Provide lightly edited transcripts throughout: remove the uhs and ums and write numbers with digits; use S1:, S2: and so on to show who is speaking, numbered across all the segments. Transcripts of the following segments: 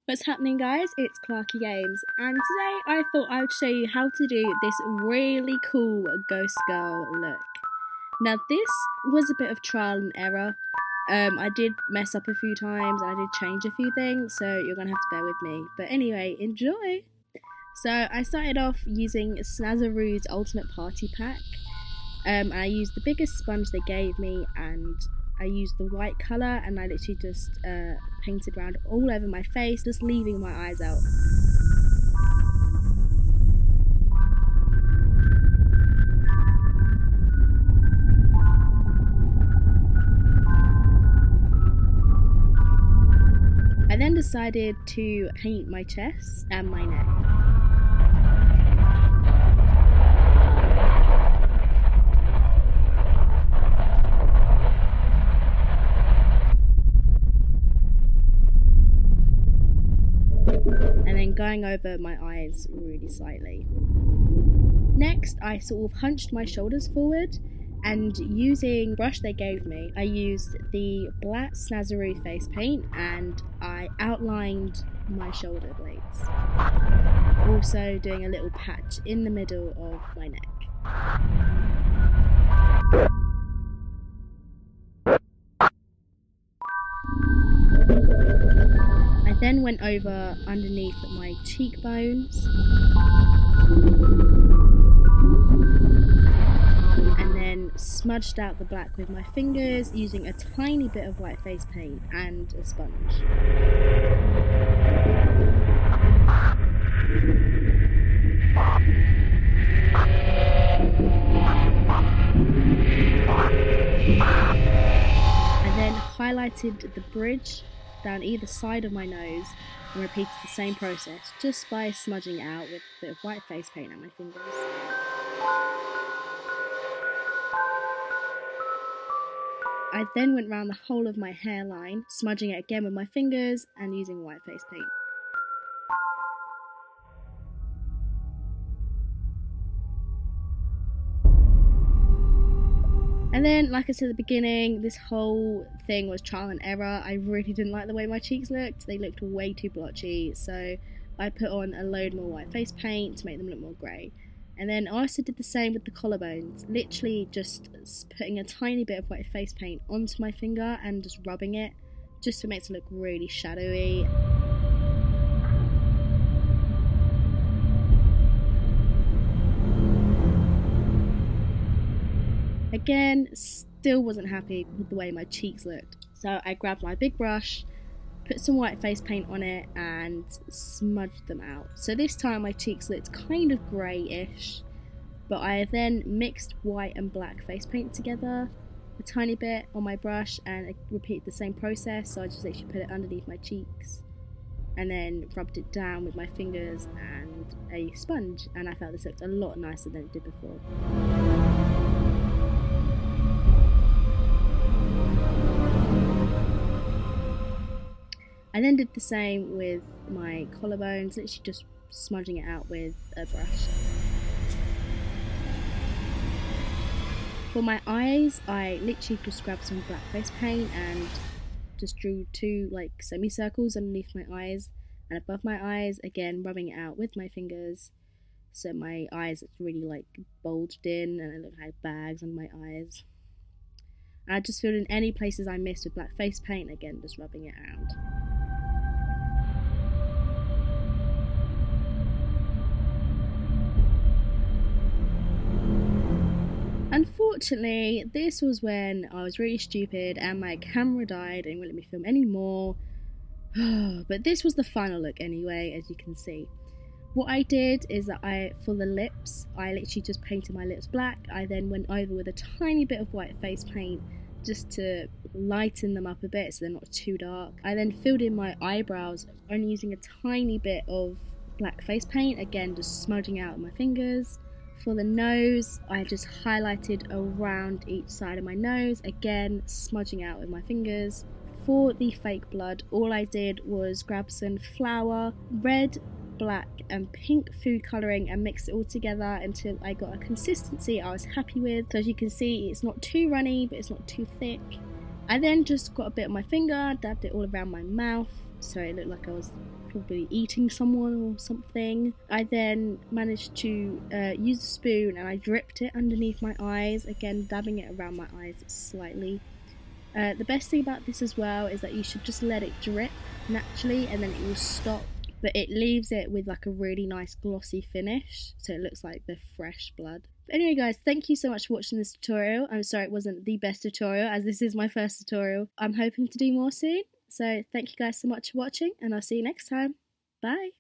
S1: What's happening, guys? It's Clarky Games, and today I thought I would show you how to do this really cool ghost girl look. Now, this was a bit of trial and error. I did mess up a few times and I did change a few things, so you're gonna have to bear with me. But anyway, enjoy! So I started off using Snazzaroo's Ultimate Party Pack. I used the biggest sponge they gave me, and I used the white colour, and I literally just painted around all over my face, just leaving my eyes out. I then decided to paint my chest and my neck. And then going over my eyes really slightly. Next, I sort of hunched my shoulders forward, and using the brush they gave me, I used the black Snazzaroo face paint and I outlined my shoulder blades. Also doing a little patch in the middle of my neck. I then went over underneath my cheekbones and then smudged out the black with my fingers using a tiny bit of white face paint and a sponge. I then highlighted the bridge down either side of my nose and repeated the same process just by smudging it out with a bit of white face paint on my fingers. I then went round the whole of my hairline, smudging it again with my fingers and using white face paint. And then, like I said at the beginning, this whole thing was trial and error. I really didn't like the way my cheeks looked. They looked way too blotchy, so I put on a load more white face paint to make them look more grey. And then I also did the same with the collarbones, literally just putting a tiny bit of white face paint onto my finger and just rubbing it, just to make it look really shadowy. Again, still wasn't happy with the way my cheeks looked, so I grabbed my big brush, put some white face paint on it and smudged them out. So this time my cheeks looked kind of greyish, but I then mixed white and black face paint together a tiny bit on my brush and I repeated the same process. So I just actually put it underneath my cheeks and then rubbed it down with my fingers and a sponge, and I felt this looked a lot nicer than it did before. I then did the same with my collarbones, literally just smudging it out with a brush. For my eyes, I literally just grabbed some black face paint and just drew two semicircles underneath my eyes and above my eyes, again rubbing it out with my fingers so my eyes really bulged in and it looked like bags on my eyes. And I just filled in any places I missed with black face paint, again just rubbing it around. Unfortunately, this was when I was really stupid and my camera died and wouldn't let me film anymore. But this was the final look anyway, as you can see. What I did is that for the lips, I literally just painted my lips black. I then went over with a tiny bit of white face paint just to lighten them up a bit so they're not too dark. I then filled in my eyebrows, only using a tiny bit of black face paint, again just smudging out my fingers. For the nose, I just highlighted around each side of my nose, again smudging out with my fingers. For the fake blood, all I did was grab some flour, red, black and pink food colouring and mix it all together until I got a consistency I was happy with. So as you can see, it's not too runny but it's not too thick. I then just got a bit on my finger, dabbed it all around my mouth so it looked like I was probably eating someone or something. I then managed to use a spoon and I dripped it underneath my eyes, again dabbing it around my eyes slightly. The best thing about this as well is that you should just let it drip naturally and then it will stop, but it leaves it with like a really nice glossy finish, so it looks like the fresh blood. But anyway guys, thank you so much for watching this tutorial. I'm sorry it wasn't the best tutorial as this is my first tutorial. I'm hoping to do more soon, so thank you guys so much for watching and I'll see you next time. Bye!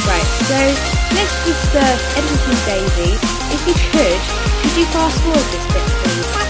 S1: Right, so let's just end with Daisy. If you could you fast forward this bit please?